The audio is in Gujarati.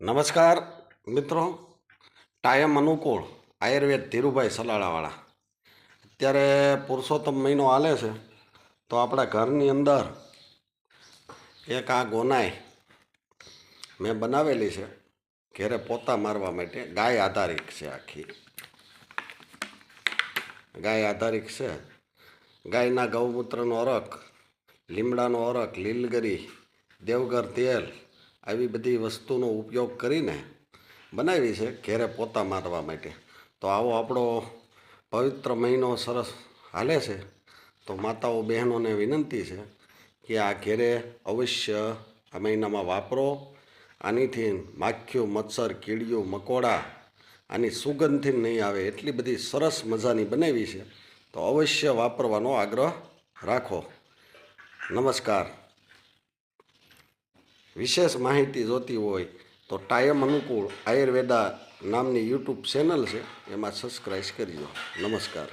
નમસ્કાર મિત્રો, ટાયમ અનુકૂળ આયુર્વેદ ધીરુભાઈ સલાળાવાળા. અત્યારે પુરુષોત્તમ મહિનો હાલે છે તો આપણા ઘરની અંદર એક આ ગોનાઈ મેં બનાવેલી છે ઘેરે પોતા મારવા માટે. ગાય આધારિત છે, આખી ગાય આધારિત છે. ગાયના ગૌમૂત્રનો અરક, લીમડાનો અરક, લીલગરી, દેવગર તેલ આવી બધી વસ્તુનો ઉપયોગ કરીને બનાવી છે ઘેરે પોતા મારવા માટે. તો આવો આપણો પવિત્ર મહિનો સરસ હાલે છે તો માતાઓ બહેનોને વિનંતી છે કે આ ઘેરે અવશ્ય આ મહિનામાં વાપરો. આનીથી માખ્યું, મચ્છર, કીડિયું, મકોડા આની સુગંધથી નહીં આવે એટલી બધી સરસ મજાની બનાવી છે, તો અવશ્ય વાપરવાનો આગ્રહ રાખો. નમસ્કાર. વિશેષ માહિતી જોતી હોય તો ટાયમ અનુકૂળ આયુર્વેદા નામની યુટ્યુબ ચેનલ છે, એમાં સબસ્ક્રાઈબ કરજો. નમસ્કાર.